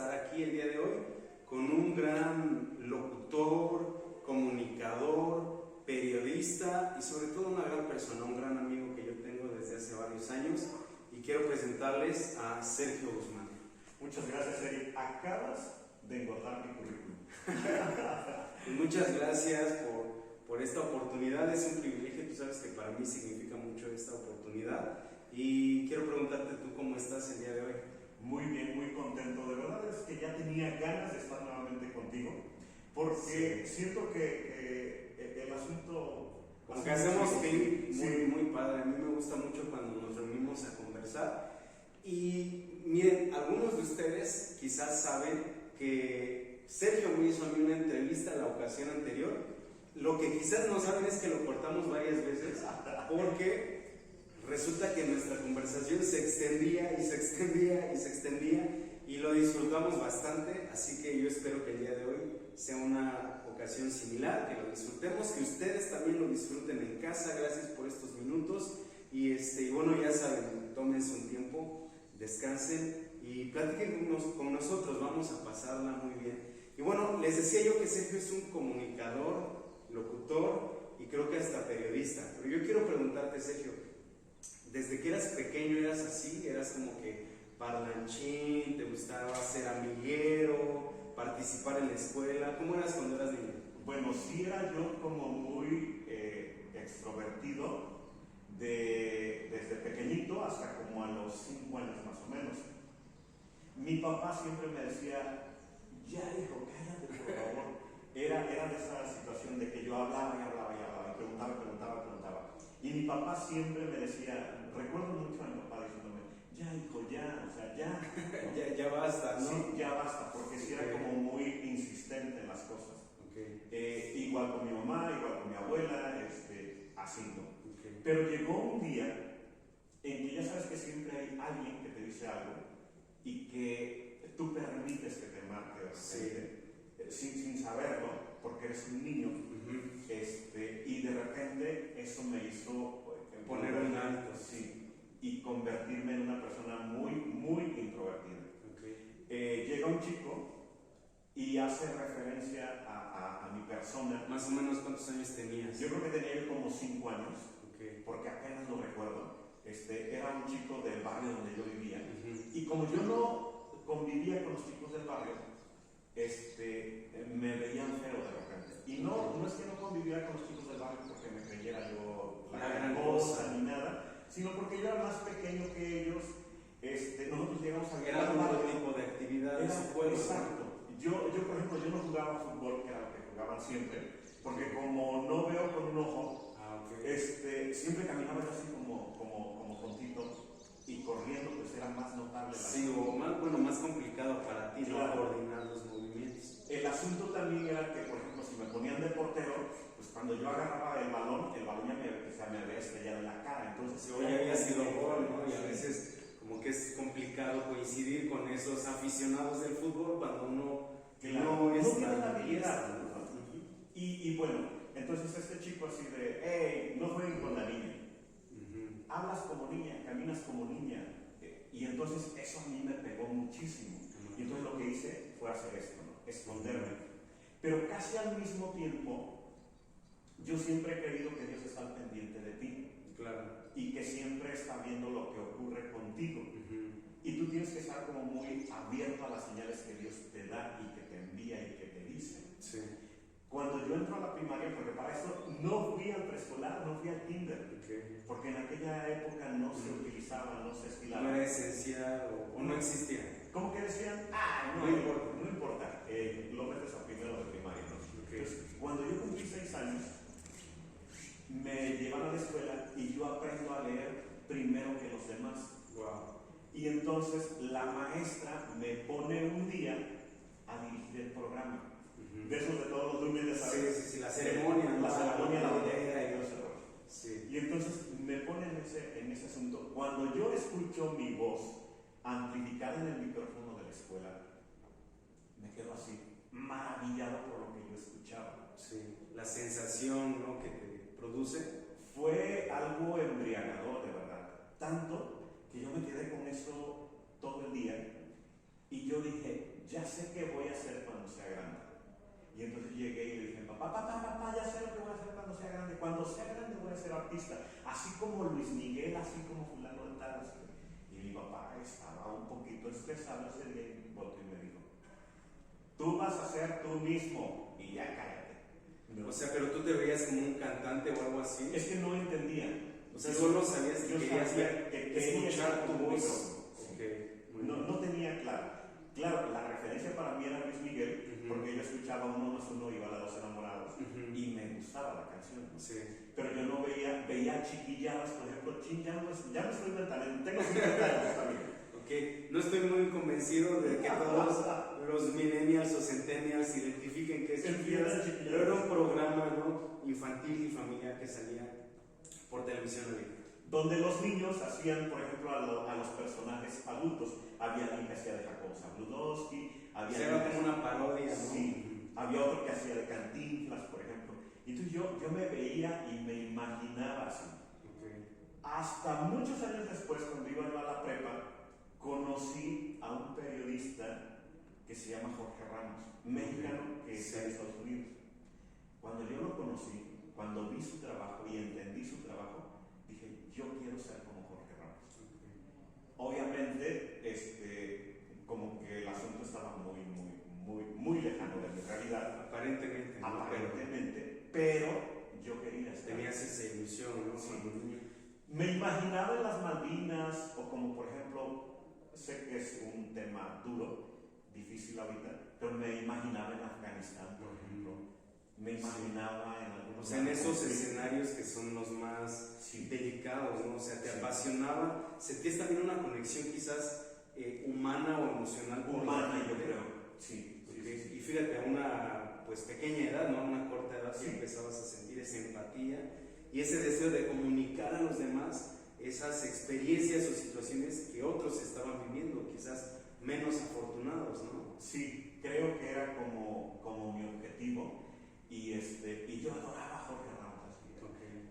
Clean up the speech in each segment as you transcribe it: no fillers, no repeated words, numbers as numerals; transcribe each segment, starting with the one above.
estar aquí el día de hoy con un gran locutor, comunicador, periodista y sobre todo una gran persona, un gran amigo que yo tengo desde hace varios años, y quiero presentarles a Sergio Guzmán. Muchas gracias, Eric. Acabas de engordar mi currículum. Muchas gracias por esta oportunidad, es un privilegio, tú sabes que para mí significa mucho esta oportunidad, y quiero preguntarte tú cómo estás el día de hoy. Muy bien, muy contento. De verdad es que ya tenía ganas de estar nuevamente contigo, porque siento que el asunto... Como que hacemos clic muy padre. A mí me gusta mucho cuando nos reunimos a conversar. Y miren, algunos de ustedes quizás saben que Sergio me hizo a mí una entrevista la ocasión anterior. Lo que quizás no saben es que lo cortamos varias veces porque resulta que nuestra conversación se extendía y se extendía y se extendía y lo disfrutamos bastante, así que yo espero que el día de hoy sea una ocasión similar, que lo disfrutemos, que ustedes también lo disfruten en casa. Gracias por estos minutos y bueno, ya saben, tómense un tiempo, descansen y platiquen con nosotros, vamos a pasarla muy bien. Y bueno, les decía yo que Sergio es un comunicador, locutor y creo que hasta periodista, pero yo quiero preguntarte, Sergio, desde que eras pequeño eras así, eras como que parlanchín, te gustaba ser amiguero, participar en la escuela, ¿cómo eras cuando eras niño? Bueno, sí era yo como muy extrovertido desde pequeñito hasta como a los 5 años más o menos. Mi papá siempre me decía, ya hijo, cállate por favor. Era de esa situación de que yo hablaba y hablaba y hablaba, y preguntaba. Y mi papá siempre me decía, recuerdo mucho a mi papá diciéndome, ya hijo, ya, o sea, ya. ya basta, ¿no? Sí, ya basta, porque sí era como muy insistente en las cosas. Igual con mi mamá, igual con mi abuela, así, ¿no? Pero llegó un día en que ya sabes que siempre hay alguien que te dice algo y que tú permites que te marque sin saberlo, porque eres un niño, y de repente eso me hizo poner un alto, y convertirme en una persona muy, muy introvertida. Llega un chico y hace referencia a mi persona. ¿Más o menos cuántos años tenías? Yo creo que tenía como 5 años, porque apenas lo recuerdo. Era un chico del barrio donde yo vivía, y como yo no convivía con los chicos del barrio, me veían feo de repente. Y no es que no conviviera con los chicos del barrio porque me creyera yo la gran cosa ni nada, sino porque yo era más pequeño que ellos. Nosotros llegamos a era otro tipo de actividades. Exacto. Yo, por ejemplo, yo no jugaba fútbol, que era lo que jugaban siempre, porque como no veo con un ojo, siempre caminaba yo así como tontito, y corriendo pues era más notable. O más complicado para ti, claro, no coordinar los movimientos. El asunto también era que, por ejemplo, si me ponían de portero, pues cuando yo agarraba el balón ya me había estrellado en la cara. Entonces, ya había sido gol, ¿no? Y a veces como que es complicado coincidir con esos aficionados del fútbol cuando uno no tiene la habilidad, ¿no? Y bueno, entonces este chico así de, hey, no jueguen con la niña. Hablas como niña, caminas como niña. Y entonces eso a mí me pegó muchísimo. Y entonces lo que hice fue hacer esto, ¿no? Esconderme. Pero casi al mismo tiempo, yo siempre he creído que Dios está al pendiente de ti. Claro. Y que siempre está viendo lo que ocurre contigo. Y tú tienes que estar como muy abierto a las señales que Dios te da y que te envía y que te dice. Cuando yo entro a la primaria, porque para eso no fui al preescolar, no fui al kinder, porque en aquella época no se utilizaba, no se estilaba. No era esencial o no existía. ¿Cómo que decían? No importa, lo metes a primero de primaria, ¿no? Entonces, cuando yo cumplí 6 años, me llevan a la escuela y yo aprendo a leer primero que los demás. Y entonces la maestra me pone un día a dirigir el programa. De esos de todos los lunes, ¿sabes? La ceremonia. La bandera y todo eso. Y entonces me pone en ese asunto. Cuando yo escucho mi voz amplificada en el micrófono de la escuela, me quedo así, maravillado por lo que yo escuchaba. La sensación, ¿no?, que te produce. Fue algo embriagador, de verdad. Tanto que yo me quedé con eso todo el día. Y yo dije, ya sé qué voy a hacer cuando sea grande. Y entonces llegué y le dije, papá, ya sé lo que voy a hacer cuando sea grande. Cuando sea grande voy a ser artista, así como Luis Miguel, así como fulano de tal. Y mi papá estaba un poquito estresado ese día y volteó y me dijo, tú vas a ser tú mismo y ya cállate. O sea, pero tú te veías como un cantante o algo así. Es que no entendía. O sea, solo sabías que querías escuchar tu voz. Okay. No tenía claro. Claro, la referencia para mí era Luis Miguel, porque yo escuchaba 1+1 igual a 2 enamorados, y me gustaba la canción. Sí. Pero yo no veía chiquilladas, por ejemplo, ya me estoy inventando, tengo 50 años también. Ok, no estoy muy convencido de que todos los millennials o centennials identifiquen que es Chiquillas, pero era un programa, ¿no?, infantil y familiar que salía por televisión abierta. Donde los niños hacían, por ejemplo, a los personajes adultos. Había alguien que hacía de Jacobo Zabludowski, era como una parodia, ¿no? Sí, había otro que hacía de Cantinflas, por ejemplo. Y entonces yo me veía y me imaginaba así. Okay. Hasta muchos años después, cuando iba yo a la prepa, conocí a un periodista que se llama Jorge Ramos, mexicano que está en Estados Unidos. Cuando yo lo conocí, cuando vi su trabajo y entendí su trabajo, dije, yo quiero ser como Jorge Ramos. Obviamente, como que el asunto estaba muy lejano de mi realidad. Aparentemente, pero yo quería estar. Tenías esa ilusión, ¿no? Sí. Me imaginaba en las Malvinas, o como por ejemplo, sé que es un tema duro, difícil ahorita, pero me imaginaba en Afganistán, por ejemplo. Me imaginaba en algunos... O sea, en esos escenarios que son los más delicados, ¿no? O sea, te apasionaba, sentías también una conexión quizás humana o emocional. Humana, yo creo, sí. Y fíjate, a una pues pequeña edad, ¿no? A una corta edad, sí empezabas a sentir esa empatía y ese deseo de comunicar a los demás esas experiencias o situaciones que otros estaban viviendo, quizás menos afortunados, ¿no? Sí, creo que era como mi objetivo. Y yo adoraba a Jorge Ramos,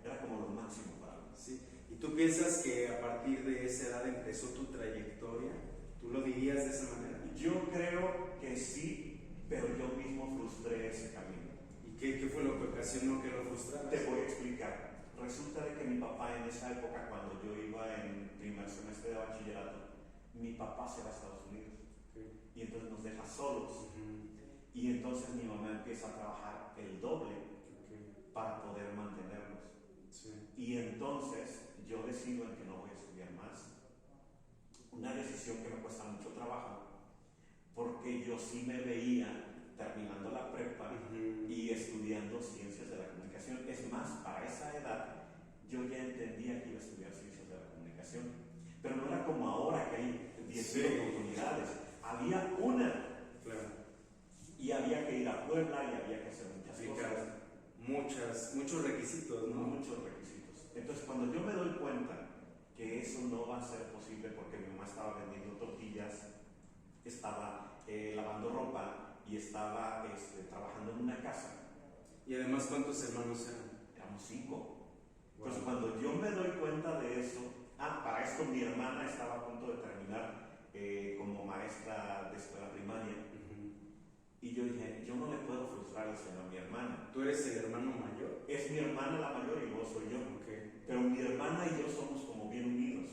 era como lo máximo para mí. Sí. ¿Y tú piensas que a partir de esa edad empezó tu trayectoria? ¿Tú lo dirías de esa manera? Yo creo que sí, pero yo mismo frustré ese camino. ¿Y qué fue lo que ocasionó que lo frustraras? Te voy a explicar. Resulta de que mi papá en esa época, cuando yo iba en primer semestre de bachillerato, mi papá se va a Estados Unidos. Y entonces nos deja solos. Y entonces mi mamá empieza a trabajar el doble para poder mantenernos. Y entonces yo decido en que no voy a estudiar más. Una decisión que me cuesta mucho trabajo, porque yo sí me veía terminando la prepa y estudiando ciencias de la comunicación. Es más, para esa edad yo ya entendía que iba a estudiar ciencias de la comunicación. Pero no era como ahora que hay 10.000 oportunidades. Había una. Claro. Y había que ir a Puebla y había que hacer muchas cosas. Muchos requisitos, ¿no? Muchos requisitos. Entonces, cuando yo me doy cuenta que eso no va a ser posible porque mi mamá estaba vendiendo tortillas, estaba lavando ropa y estaba trabajando en una casa. Y además, ¿cuántos hermanos eran? Éramos 5. Entonces, cuando yo me doy cuenta de eso, para esto mi hermana estaba a punto de terminar como maestra de escuela primaria. Y yo dije, yo no le puedo frustrar el sueño a mi hermana. ¿Tú eres el hermano mayor? Es mi hermana la mayor y luego soy yo. Pero mi hermana y yo somos como bien unidos.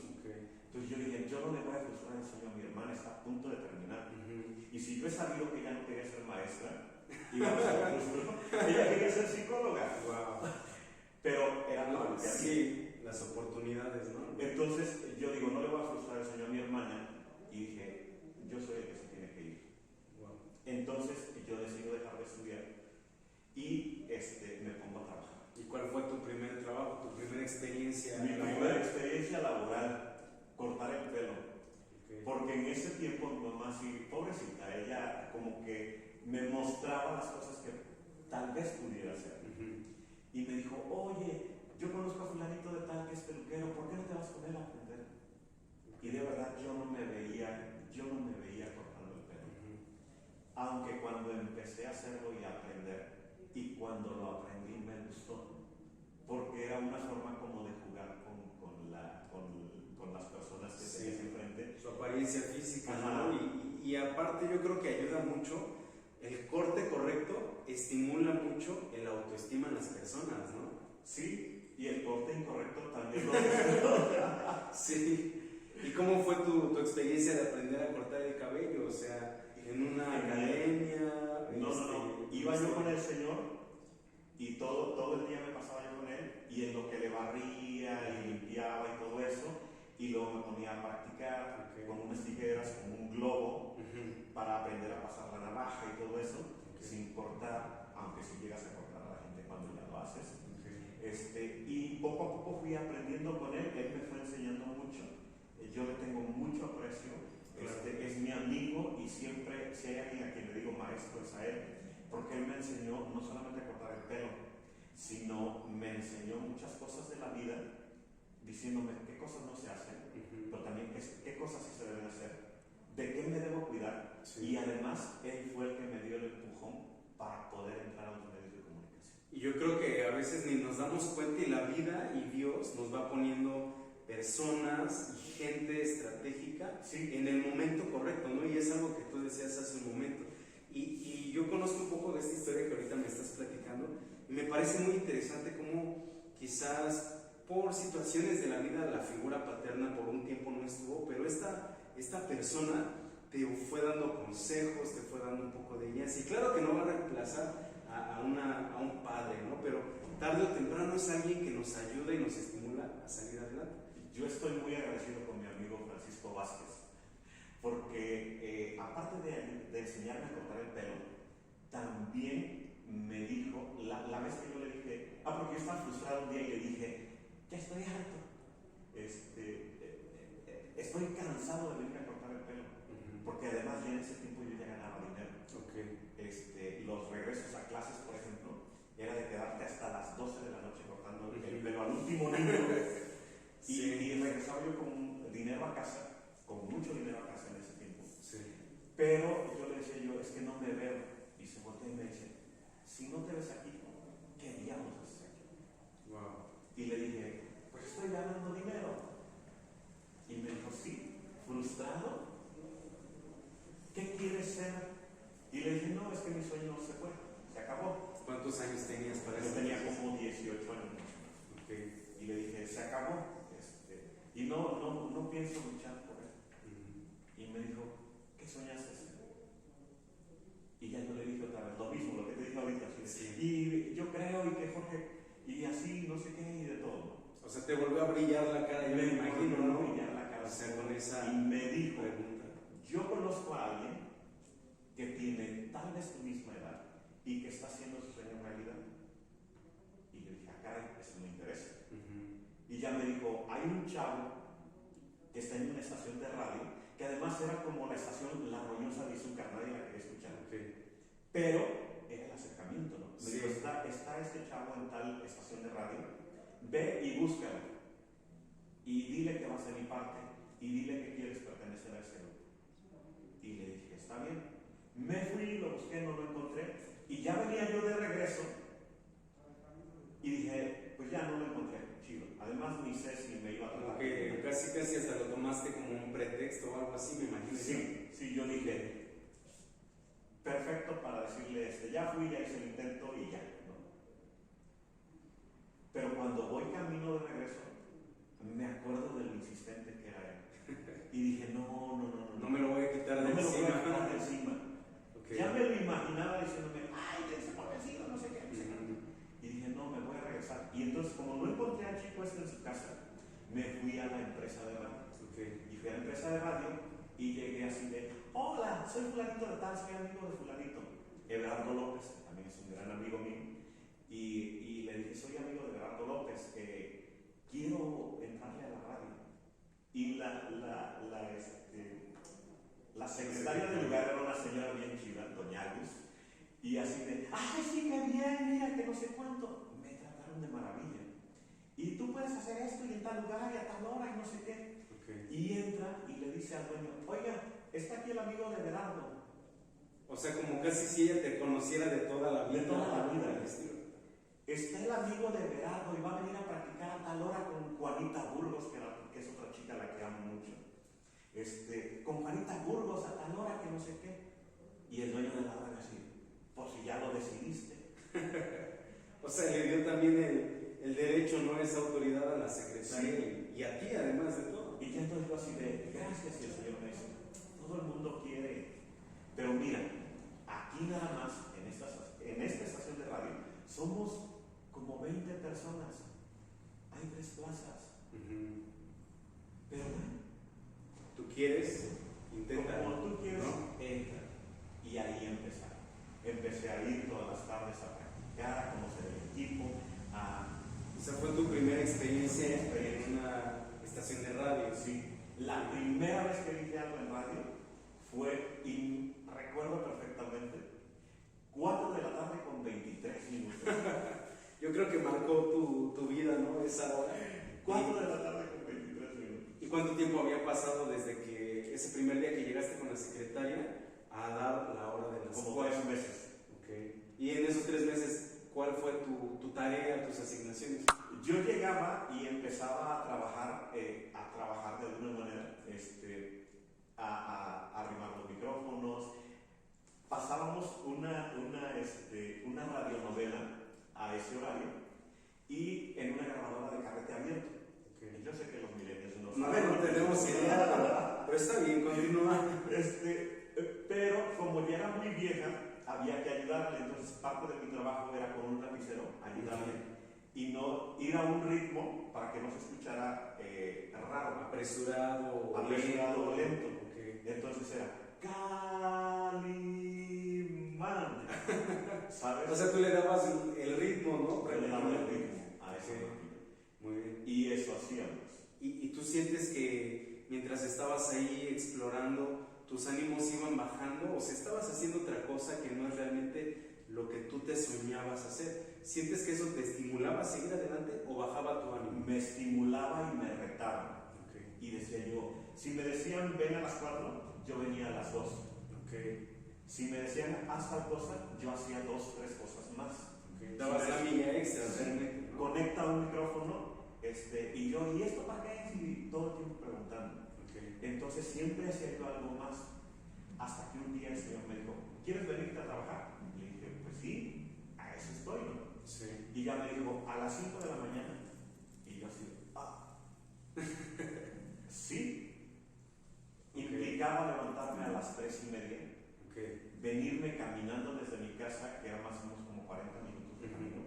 Entonces yo dije, yo no le voy a frustrar el sueño a mi hermana, está a punto de terminar. Y si yo he sabido que ella no quería ser maestra, íbamos a frustrar. Ella quería ser psicóloga. Wow. Pero era no, sí, las oportunidades, ¿no? Entonces yo digo, no le voy a frustrar el sueño a mi hermana. Y dije, yo soy el que se tiene que ir. Entonces yo decido dejar de estudiar y me pongo a trabajar. ¿Y cuál fue tu primer trabajo, tu primera experiencia? Mi primera experiencia laboral, cortar el pelo. Porque en ese tiempo mi mamá, sí, pobrecita, ella como que me mostraba las cosas que tal vez pudiera hacer. Y me dijo, oye, yo conozco a fulanito de tal que es peluquero, ¿por qué no te vas con él a aprender? Y de verdad yo no me veía cortando el pelo. Aunque cuando empecé a hacerlo y a aprender, y cuando lo aprendí me gustó, porque era una forma como de jugar con las personas que tenías enfrente. Su apariencia física, ¿no? Y aparte aparte yo creo que ayuda mucho, el corte correcto estimula mucho el autoestima en las personas, ¿no? Sí, y el corte incorrecto también lo Sí. ¿Y cómo fue tu experiencia de aprender a cortar el cabello? O sea, en una academia. No. Iba yo con el Señor y todo el día me pasaba yo con Él, y en lo que le barría y limpiaba y todo eso, y luego me ponía a practicar con unas tijeras, con un globo, para aprender a pasar la navaja y todo eso, sin cortar, aunque si llegas a cortar a la gente cuando ya lo haces. Y poco a poco fui aprendiendo con Él me fue enseñando mucho. Yo le tengo mucho aprecio, es mi amigo, y siempre, si hay alguien a quien le digo maestro, es a él, porque él me enseñó no solamente a cortar el pelo, sino me enseñó muchas cosas de la vida, diciéndome qué cosas no se hacen, pero también qué cosas sí se deben hacer, de qué me debo cuidar, y además él fue el que me dio el empujón para poder entrar a los medios de comunicación. Y yo creo que a veces ni nos damos cuenta, y la vida y Dios nos va poniendo personas y gente estratégica en el momento correcto, ¿no? Y es algo que tú decías hace un momento. Y yo conozco un poco de esta historia que ahorita me estás platicando, y me parece muy interesante cómo quizás por situaciones de la vida la figura paterna por un tiempo no estuvo, pero esta persona te fue dando consejos, te fue dando un poco de guías, y claro que no va a reemplazar a un padre, ¿no? Pero tarde o temprano es alguien que nos ayuda y nos estimula a salir adelante. Yo estoy muy agradecido con mi amigo Francisco Vázquez, porque aparte de enseñarme a cortar el pelo, también me dijo, la vez que yo le dije, porque yo estaba frustrado un día y le dije, ya estoy harto, estoy cansado de venir a cortar el pelo, porque además ya en ese tiempo yo ya ganaba dinero. Los regresos a clases, por ejemplo, era de quedarte hasta las 12 de la noche cortando el pelo al último niño. Y regresaba yo con dinero a casa, con mucho dinero a casa en ese tiempo. Pero yo le decía es que no me veo. Y se voltea y me dice, si no te ves aquí, ¿qué diablos haces aquí? Y le dije, pues estoy ganando dinero. Y me dijo, sí, frustrado. ¿Qué quieres ser? Y le dije, no, es que mi sueño se fue, se acabó. ¿Cuántos años tenías para eso? Yo tenía como 18 años. Y le dije, se acabó. Y no pienso luchar por él. Y me dijo, ¿qué soñaste ser? Y ya yo le dije otra vez lo mismo, lo que te dije ahorita. Y yo creo, y que Jorge, y así, no sé qué, y de todo. O sea, te volvió a brillar la cara, yo me imagino, ¿no? Brillar la cara. O sea, con esa y me dijo, pregunta. yo conozco a alguien que tiene tal vez tu misma edad y que está haciendo su sueño realidad. Y yo dije, caray, eso me interesa. Y ya me dijo, hay un chavo que está en una estación de radio, que además era como la estación La Roñosa de Izúcar, nadie la quería escuchar. Pero era el acercamiento, ¿no? Me dijo, está este chavo en tal estación de radio, ve y búscalo. Y dile que vas a ser mi parte, y dile que quieres pertenecer a ese grupo. Y le dije, está bien. Me fui, lo busqué, no lo encontré, y ya venía yo de regreso, y dije, pues ya no lo encontré, chido. Además ni sé si me iba a tratar. Que casi hasta lo tomaste como un pretexto o algo así, me imagino. Sí, yo dije, perfecto para decirle, ya fui, ya hice el intento y ya, ¿no? Pero cuando voy camino de regreso, me acuerdo de lo insistente que era él. Y dije, no me lo voy a quitar de encima. No me lo voy a quitar de encima. Ya me lo imaginaba diciéndome, ay, tienes por vencido, no sé qué. Y dije, no, me voy a regresar. Y entonces, como no encontré al chico en su casa, me fui a la empresa de radio. Y fui a la empresa de radio y llegué así de, hola, soy fulanito de tal, soy amigo de fulanito. Everardo López, que también es un gran amigo mío. Y le dije, soy amigo de Everardo López, quiero entrarle a la radio. Y la secretaria del lugar era una señora bien chida, doña Agus, y así de, ay, sí, qué bien, mira, que no sé cuánto. Me trataron de maravilla. Y tú puedes hacer esto y en tal lugar y a tal hora y no sé qué. Y entra y le dice al dueño, oiga, está aquí el amigo de Everardo. O sea, como casi si ella te conociera de toda la vida. De toda la vida. Está el amigo de Everardo y va a venir a practicar a tal hora con Juanita Burgos, que es otra chica a la que amo mucho. con Juanita Burgos a tal hora que no sé qué. Y el dueño de la radio así, por si ya lo decidiste. O sea, le dio también el derecho, ¿no? Esa autoridad a la secretaria y a ti, además de todo. Y ya entonces yo así de, gracias, y el Señor me dice, todo el mundo quiere. Pero mira, aquí nada más, en esta estación de radio, somos como 20 personas. Hay 3 plazas. Pero bueno, tú quieres, intenta. Como tú quieres, ¿no? entra. Y ahí empecé a ir todas las tardes a practicar, a conocer el equipo, Esa fue tu primera experiencia en una estación de radio. Sí, la primera vez que dije algo en radio fue, y recuerdo perfectamente, 4 de la tarde con 23 minutos. Yo creo que marcó tu vida, ¿no? Esa hora. 4 de la tarde con 23 minutos. ¿Y cuánto tiempo había pasado desde que ese primer día que llegaste con la secretaria a dar la hora de las Como 3 meses. Okay. Y en esos 3 meses, ¿cuál fue tu tarea, tus asignaciones? Yo llegaba y empezaba a trabajar de alguna manera, a arrimar los micrófonos. Pasábamos una radionovela a ese horario y en una grabadora de carrete abierto. Okay. Yo sé que los millennials no tenemos idea, pero está bien, continúa. Pero como ya era muy vieja, había que ayudarle, entonces parte de mi trabajo era con un lapicero ayudarle y no ir a un ritmo para que no se escuchara raro, apresurado o lento. Okay. Entonces era Calimán, ¿sabes? O sea, tú le dabas el ritmo, ¿no? Yo le daba el ritmo a esa máquina. Muy bien. Y eso hacíamos. ¿Y tú sientes que mientras estabas ahí explorando, tus ánimos iban bajando o si estabas haciendo otra cosa que no es realmente lo que tú te soñabas hacer? ¿Sientes que eso te estimulaba a seguir adelante o bajaba tu ánimo? Me estimulaba y me retaba. Okay. Y decía yo, si me decían ven a las 4, yo venía a las 2. Okay. Si me decían haz tal cosa, yo hacía 2, 3 cosas más. Okay. Dabas la milla extra, realmente, ¿no? Conecta un micrófono, y yo, ¿y esto para qué es? Y todo el tiempo preguntando. Okay. Entonces siempre hacía yo algo más. Hasta que un día el Señor me dijo, ¿quieres venirte a trabajar? Y le dije, pues sí, a eso estoy, ¿no? Sí. Y ya me dijo, a las 5 de la mañana. Y yo así, sí. Okay. Implicaba levantarme a las 3:30. Okay. Venirme caminando desde mi casa, que era más o menos como 40 minutos de camino,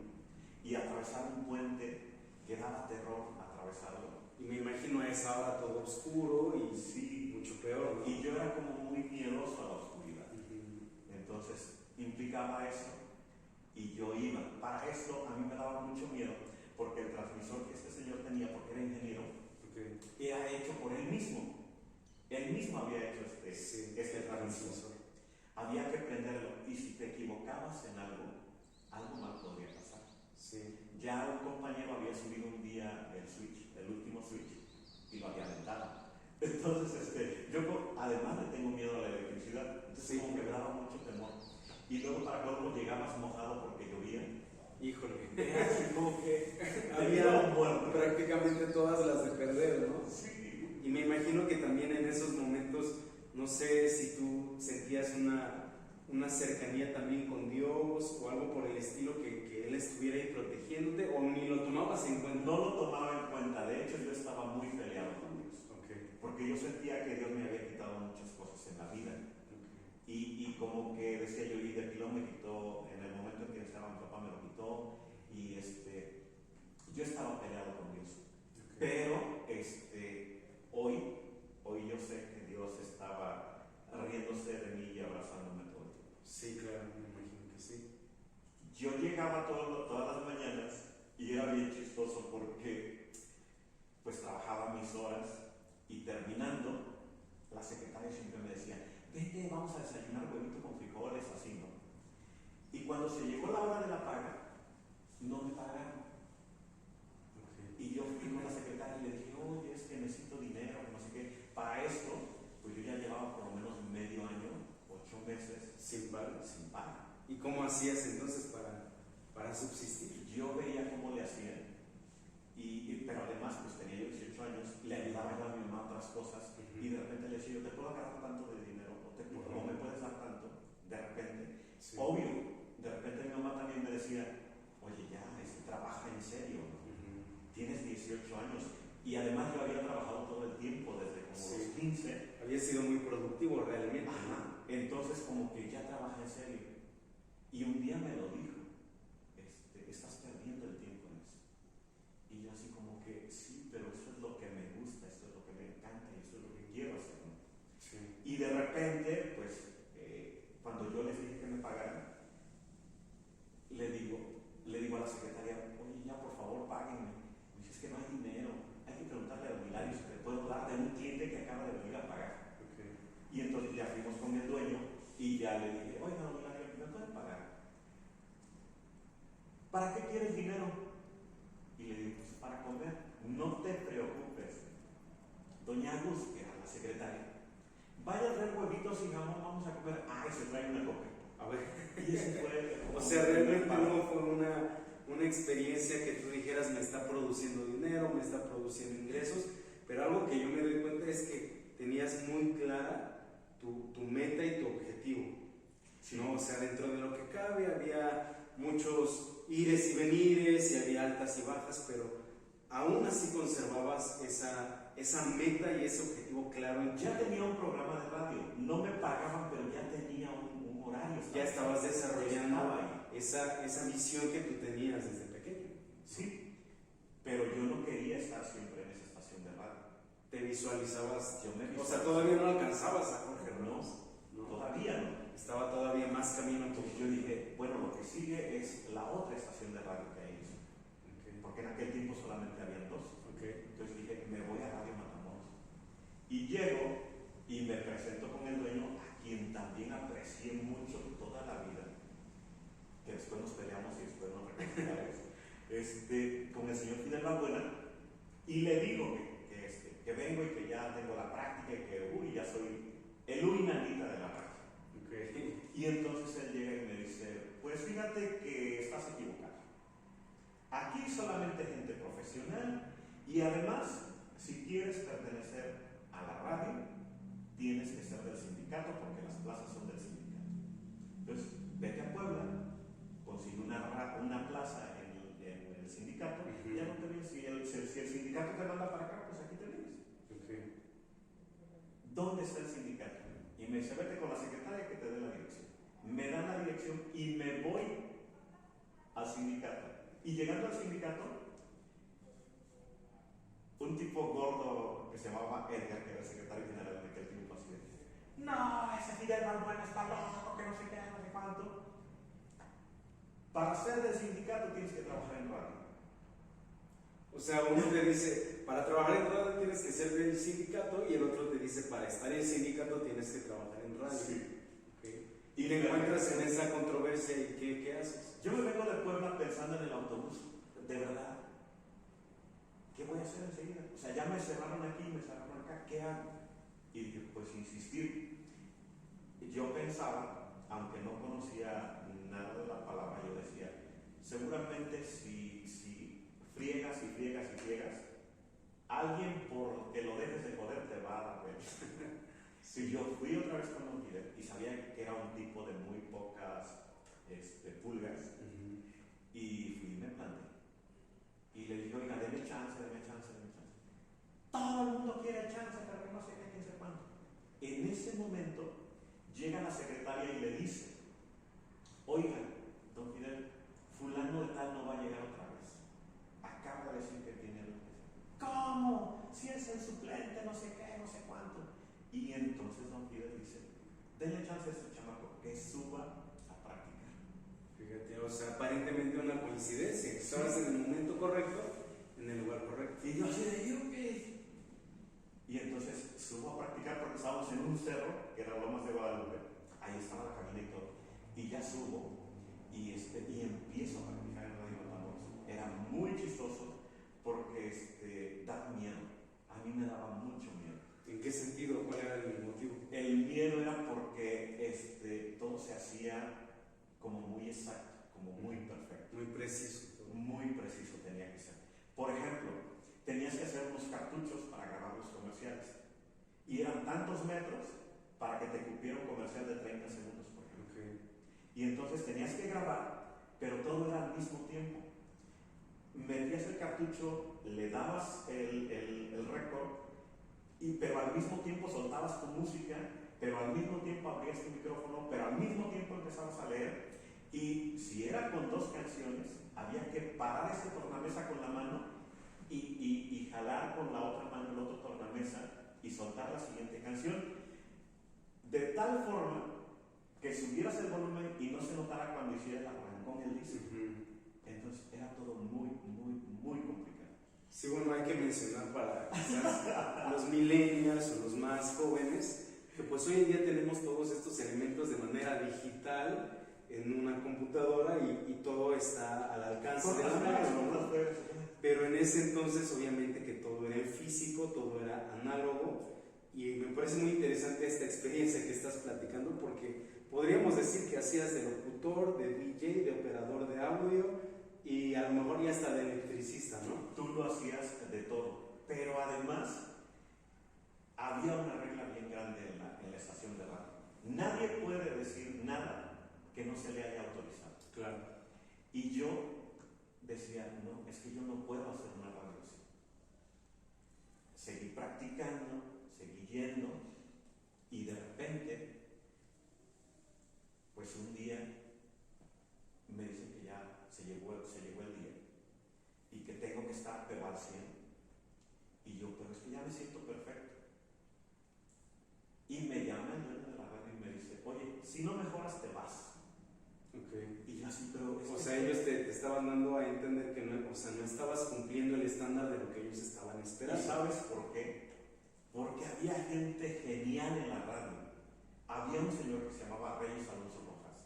y atravesar un puente que daba terror atravesarlo. Y me imagino a esa hora todo oscuro y sí, mucho peor, ¿no? Y yo era como muy miedoso a la oscuridad. Entonces implicaba eso y yo iba. Para esto a mí me daba mucho miedo porque el transmisor que este señor tenía, porque era ingeniero, era hecho por él mismo. Él mismo había hecho este transmisor. Había que prenderlo y si te equivocabas en algo mal podría pasar. Sí. Ya un compañero había subido un día el último switch, y lo había aventado. Entonces, yo además le tengo miedo a la electricidad, entonces como que me daba mucho temor. Y luego para cuando llegabas mojado porque llovía. Híjole. Era así como que había prácticamente todas las de perder, ¿no? Sí. Y me imagino que también en esos momentos, no sé si tú sentías una cercanía también con Dios o algo por el estilo que Él estuviera ahí protegiéndote o ni lo tomabas en cuenta. No lo tomaba en cuenta, de hecho yo estaba muy peleado con Dios. Okay. Porque yo sentía que Dios me había quitado muchas cosas en la vida. Okay. Y como que decía yo, y de pilón me quitó, en el momento en que estaba mi papá me lo quitó, y yo estaba peleado con Dios. Okay. Pero hoy yo sé que Dios estaba riéndose de mí y abrazándome todo el tiempo. Sí, claro, me imagino que sí. Yo llegaba todas las mañanas y era bien chistoso porque pues trabajaba mis horas y terminando, la secretaria siempre me decía, vete, vamos a desayunar huevito con frijoles, así, ¿no? Y cuando se llegó la hora de la paga, no me pagaron. Okay. Y yo fui con la secretaria y le dije, oye, es que necesito dinero, no sé qué. Para esto, pues yo ya llevaba por lo menos medio año, 8 meses. Sin paga. Sin paga. ¿Y cómo hacías entonces para subsistir? Yo veía cómo le hacían, pero además además pues tenía yo 18 años, le ayudaba yo a mi mamá a otras cosas y de repente le decía yo, ¿te puedo agarrar tanto de dinero? O me puedes dar tanto, de repente. Sí. Obvio, de repente mi mamá también me decía, oye ya, trabaja en serio, tienes 18 años. Y además yo había trabajado todo el tiempo, desde como los 15. Había sido muy productivo realmente. Ajá. Entonces como que ya trabaja en serio. Y un día me lo dijo, estás perdiendo el tiempo en eso. Y yo así como que, sí, pero eso es lo que me gusta, eso es lo que me encanta y eso es lo que quiero hacer, ¿no? Sí. Y de repente, pues, cuando yo les dije que me pagaran, le digo a la secretaria, oye, ya por favor páguenme. Me dice, es que no hay dinero, hay que preguntarle a don Hilario si te puedo dar de un cliente que acaba de venir a pagar. Okay. Y entonces ya fuimos con el dueño y ya le dije, oiga, don Hilario, ¿me puede pagar? ¿Para qué quieres dinero? Y le digo, pues para comer. No te preocupes. Doña Agus, que era la secretaria, vaya a traer huevitos y jamón, vamos a comer. Ay, se trae una coca. A ver. Y ese fue. O sea, realmente no fue una experiencia que tú dijeras me está produciendo dinero, me está produciendo ingresos, pero algo que yo me doy cuenta es que tenías muy clara tu meta y tu objetivo, ¿no? O sea, dentro de lo que cabe había muchos ires y venires y había altas y bajas, pero aún así conservabas esa meta y ese objetivo claro. Ya tenía un programa de radio, no me pagaban, pero ya tenía un horario. Ya estabas desarrollando esa visión que tú tenías desde pequeño. Sí, pero yo no quería estar siempre en esa estación de radio. ¿Te visualizabas? Yo me visualizaba. O sea, todavía no alcanzabas a Jorge Ramos. No, todavía no. Estaba todavía más camino. Entonces yo dije, bueno, lo que sigue es la otra estación de radio que hay. Okay. Porque en aquel tiempo solamente habían dos. Okay. Entonces dije, me voy a Radio Matamoros. Y llego y me presento con el dueño, a quien también aprecié mucho toda la vida, que después nos peleamos y después nos reconciliamos, con el señor Fidel Balbuena, y le digo que vengo y que ya tengo la práctica y que ya soy el urinanita de la práctica. Okay. Y entonces él llega y me dice, pues fíjate que estás equivocado. Aquí solamente gente profesional y además, si quieres pertenecer a la radio, tienes que ser del sindicato porque las plazas son del sindicato. Entonces, vete a Puebla, consigue una plaza en el sindicato, ya no te vienes. Si el sindicato te manda para acá, pues aquí te vienes. Okay. ¿Dónde está el sindicato? Y me dice, vete con la secretaria que te dé la dirección. Me dan la dirección y me voy al sindicato. Y llegando al sindicato, un tipo gordo que se llamaba Edgar, que era el secretario general de aquel tiempo, así de, no, ese Fidel Balbuena está loco, que no sé qué, no sé cuánto. Para ser del sindicato tienes que trabajar en radio. O sea, uno te dice, para trabajar en radio tienes que ser del sindicato, y el otro te dice, para estar en el sindicato tienes que trabajar en radio. Sí. Okay. Y te encuentras en esa controversia, ¿y qué haces? Yo me vengo de Puebla pensando en el autobús, de verdad. ¿Qué voy a hacer enseguida? O sea, ya me cerraron aquí, me cerraron acá, ¿qué hago? Y dije, pues insistir. Yo pensaba, aunque no conocía nada de la palabra, yo decía, seguramente si friegas y friegas y friegas, alguien por que lo dejes de joder te va a dar vuelta. Si yo fui otra vez con un líder y sabía que era un tipo de muy pocas pulgas, y fui y me planté. Y le dije, oiga, deme chance. Todo el mundo quiere chance, pero no sé qué, quién sé cuánto. En ese momento llega la secretaria y le dice, oiga, don Fidel, fulano de tal no va a llegar otra vez. Acaba de decir que tiene lo que sea. ¿Cómo? Si es el suplente, no sé qué, no sé cuánto. Y entonces don Fidel dice, denle chance a este chamaco que suba a practicar. Fíjate, o sea, aparentemente una coincidencia. Estabas en el momento correcto, en el lugar correcto. Y yo así de, ¿yo qué? Y entonces subo a practicar porque estábamos en un cerro, que era Lomas de Guadalupe. Ahí estaba la cabina y todo. Y ya subo y empiezo a practicar en Radio Matamoros. Era muy chistoso porque daba miedo. A mí me daba mucho miedo. ¿En qué sentido? ¿Cuál era el motivo? El miedo era porque todo se hacía como muy exacto, como muy perfecto. Muy preciso. Muy preciso tenía que ser. Por ejemplo, tenías que hacer unos cartuchos para grabar los comerciales. Y eran tantos metros para que te cupiera un comercial de 30 segundos, por ejemplo. Okay. Y entonces tenías que grabar, pero todo era al mismo tiempo. Metías el cartucho, le dabas el récord, pero al mismo tiempo soltabas tu música, pero al mismo tiempo abrías tu micrófono, pero al mismo tiempo empezabas a leer. Y si era con 2 canciones, había que parar ese tornamesa con la mano y jalar con la otra mano el otro tornamesa y soltar la siguiente canción, de tal forma que subieras el volumen y no se notara cuando hiciera el arrancón el disco. Entonces era todo muy, muy, muy complicado. Sí, bueno, hay que mencionar para quizás los millennials o los más jóvenes, que pues hoy en día tenemos todos estos elementos de manera digital en una computadora y todo está al alcance de la mano, ¿no? Pero en ese entonces obviamente que todo era en físico, todo era análogo, y me parece muy interesante esta experiencia que estás platicando, porque podríamos decir que hacías de locutor, de DJ, de operador de audio y a lo mejor ya hasta de electricista, ¿no? Tú lo hacías de todo, pero además había una regla bien grande en la estación de radio. Nadie puede decir nada que no se le haya autorizado. Claro. Y yo decía, no, es que yo no puedo hacer una radio así. Seguí practicando, seguí yendo, y de repente, pues un día me dicen que ya se llegó el día y que tengo que estar pero al 100. Y yo, pero es que ya me siento perfecto. Y me llama el dueño de la radio y me dice, oye, si no mejoras te vas. Okay. Y yo así, pero... O sea, ellos te estaban dando a entender que no, o sea, no estabas cumpliendo el estándar de lo que ellos estaban esperando. ¿Y sabes por qué? Porque había gente genial en la radio. Había un señor que se llamaba Reyes Alonso Rojas,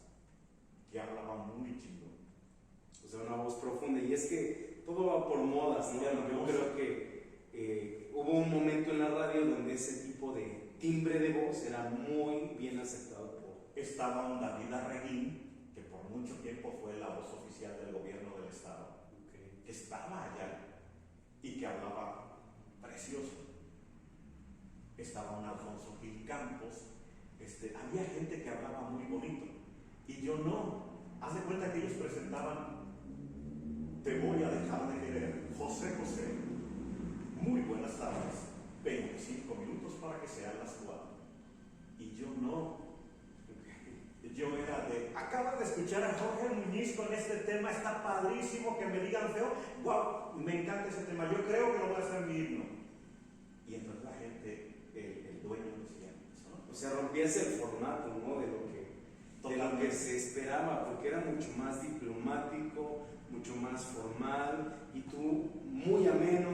que hablaba muy chido. O sea, una voz profunda. Y es que todo va por modas, ¿no? Yo creo que hubo un momento en la radio donde ese tipo de timbre de voz era muy bien aceptado por... Estaba un David Arreguín, que por mucho tiempo fue la voz oficial del gobierno del estado, Okay. que estaba allá y que hablaba precioso. Estaba un Alfonso Gil Campos, había gente que hablaba muy bonito, y yo no. Haz de cuenta que ellos presentaban Te voy a dejar de querer, José José, muy buenas tardes, 25 minutos para que sean las 4. Y yo no. Yo era de, acabas de escuchar a Jorge Muñiz con este tema, está padrísimo, que me digan feo, wow, me encanta ese tema, yo creo que lo voy a hacer mi himno. Y entonces la gente, el dueño decía, ¿no? O sea, rompías el formato, ¿no? De lo que se esperaba, porque era mucho más diplomático, mucho más formal, y tú muy ameno,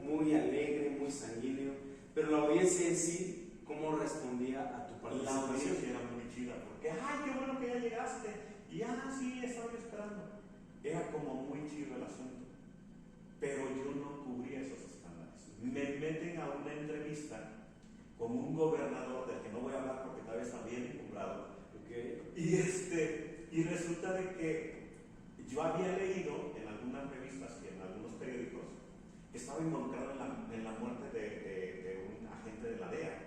muy alegre, muy sanguíneo, pero la audiencia en sí, ¿cómo respondía a tu La participación? audiencia era muy chida, porque, ¡ay, qué bueno que ya llegaste! Y, sí, estaba yo esperando. Era como muy chido el asunto. Pero yo no cubría esos estándares. Me meten a una entrevista con un gobernador del que no voy a hablar porque tal vez está bien encumbrado. Okay. Y resulta de que yo había leído en algunas revistas y en algunos periódicos que estaba involucrado en la muerte de un agente de la DEA.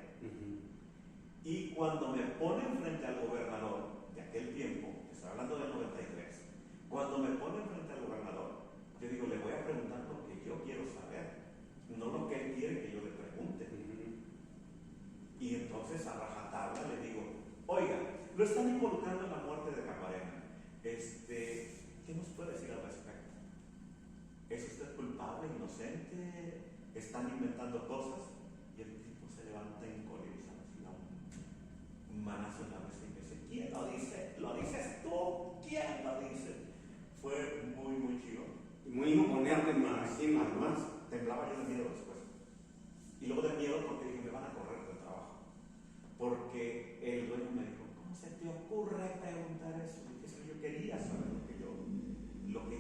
Y cuando me ponen frente al gobernador de aquel tiempo, estoy hablando del 93, cuando me ponen frente al gobernador, yo digo, le voy a preguntar lo que yo quiero saber, no lo que él quiere que yo le pregunte. Y entonces a rajatabla le digo, oiga, lo están involucrando en la muerte de Camarena. ¿Qué nos puede decir al respecto? ¿Es usted culpable, inocente? ¿Están inventando cosas? Y el tipo se levanta en colérica, así da un manazo en la mesa y me dice, ¿quién lo dice? ¿Lo dices tú? ¿Quién lo dice? Fue muy, muy chido. Y muy imponente, me imagino. Además, temblaba yo de miedo después. Y luego de miedo porque dije, me van a correr del trabajo. Porque el dueño me dijo, ¿cómo se te ocurre preguntar eso? Porque es que yo quería saber lo que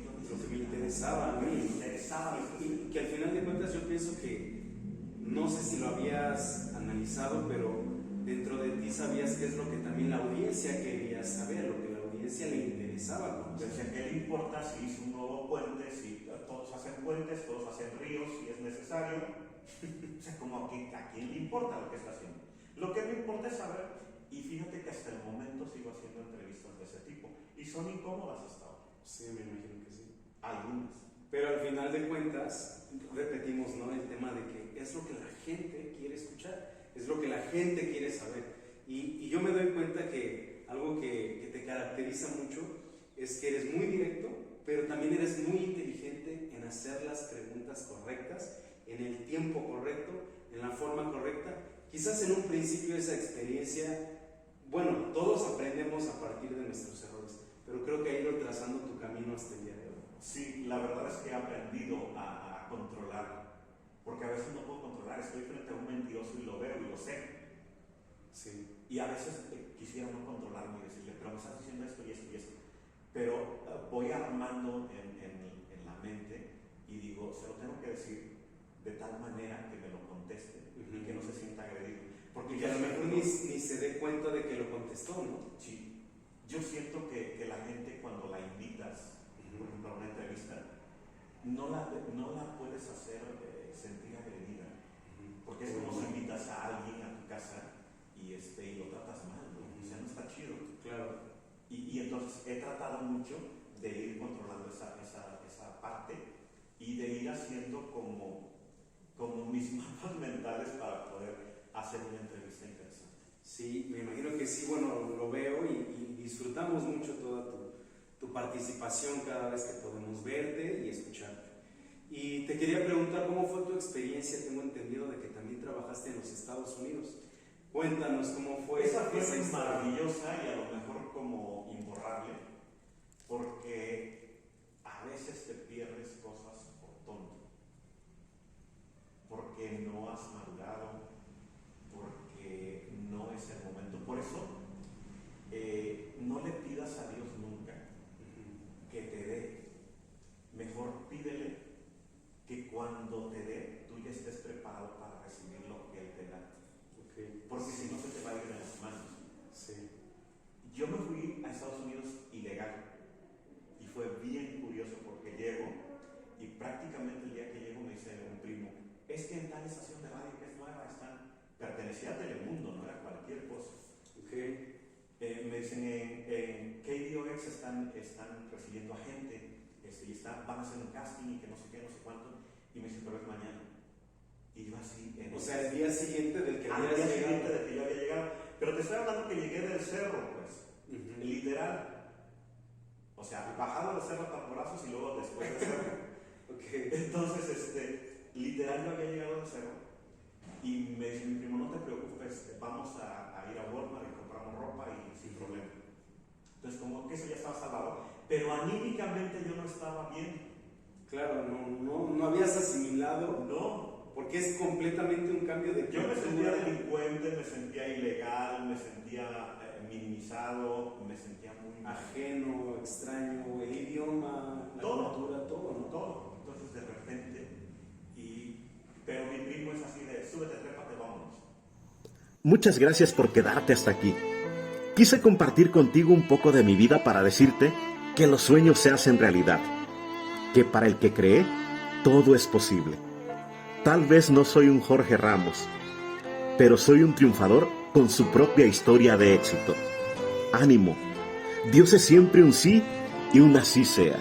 me interesaba a mí. Me interesaba. Y que al final de cuentas yo pienso que, no sé si lo habías analizado, pero dentro de ti sabías qué es lo que también la audiencia quería saber, lo que la audiencia le interesaba conocer. Decía, ¿qué le importa si hizo un nuevo puente, si todos hacen puente? puentes, todos hacen ríos si es necesario. O sea, como a quién le importa lo que está haciendo. Lo que me importa es saber, y fíjate que hasta el momento sigo haciendo entrevistas de ese tipo, y son incómodas hasta ahora. Sí, me imagino que sí. Algunas. Pero al final de cuentas, repetimos, ¿no?, el tema de que es lo que la gente quiere escuchar, es lo que la gente quiere saber. Y yo me doy cuenta que algo que te caracteriza mucho es que eres muy directo, pero también eres muy inteligente en hacer las preguntas correctas, en el tiempo correcto, en la forma correcta. Quizás en un principio esa experiencia, bueno, todos aprendemos a partir de nuestros errores, pero creo que ha ido trazando tu camino hasta el día de hoy. Sí, la verdad es que he aprendido a controlar, porque a veces no puedo controlar, estoy frente a un mentiroso y lo veo y lo sé. Sí. Y a veces quisiera no controlarme y decirle, pero me estás diciendo esto y esto y esto. Pero voy armando en la mente y digo, se lo tengo que decir de tal manera que me lo conteste y que no se sienta agredido. Porque y a lo mejor ni se dé cuenta de que lo contestó, ¿no? Sí. Yo siento que la gente cuando la invitas, por ejemplo, a una entrevista, no la puedes hacer sentir agredida. Porque es como si invitas a alguien a tu casa y lo tratas mal, ¿no? O sea, no está chido. Claro. Y entonces he tratado mucho de ir controlando esa parte y de ir haciendo como mis mapas mentales para poder hacer una entrevista interesante. Sí, me imagino que sí, bueno, lo veo y disfrutamos mucho toda tu participación cada vez que podemos verte y escucharte. Y te quería preguntar cómo fue tu experiencia. Tengo entendido de que también trabajaste en los Estados Unidos. Cuéntanos cómo fue esa fue historia. maravillosa y a lo mejor como imborrable, porque a veces te pierdes cosas por tonto, porque no has madurado, porque no es el momento. Por eso no le pidas a Dios nunca que te dé, mejor pídele que cuando te dé tú ya estés preparado para recibir lo que Él te da. Porque si no se te va a ir de las manos. Sí. Yo me fui a Estados Unidos ilegal y fue bien curioso porque llego y prácticamente el día que llego me dice un primo, es que en tal estación de radio que es nueva pertenecía a Telemundo, no era cualquier cosa. Me dicen en KDOX están recibiendo a gente y van a hacer un casting y que no sé qué, no sé cuánto, y me dicen, pero es mañana. Y yo así. O sea, el día siguiente del que yo había llegado. Pero te estoy hablando que llegué del cerro, pues. Literal. O sea, bajado del cerro a tamborazos y luego después del cerro. Entonces, literal yo había llegado del cerro y me dice mi primo, no te preocupes, vamos a ir a Walmart y compramos ropa y sin problema. Entonces, como que eso ya estaba salvado, pero anímicamente yo no estaba bien. Claro, no habías asimilado. No. Porque es completamente un cambio de cultura. Yo me sentía delincuente, me sentía ilegal, me sentía minimizado, me sentía muy ajeno, extraño, el idioma, la cultura, todo, ¿no? Todo. Entonces de repente, pero mi primo es así de, súbete, trépate, vámonos. Muchas gracias por quedarte hasta aquí. Quise compartir contigo un poco de mi vida para decirte que los sueños se hacen realidad, que para el que cree, todo es posible. Tal vez no soy un Jorge Ramos, pero soy un triunfador con su propia historia de éxito. Ánimo, Dios es siempre un sí y un así sea.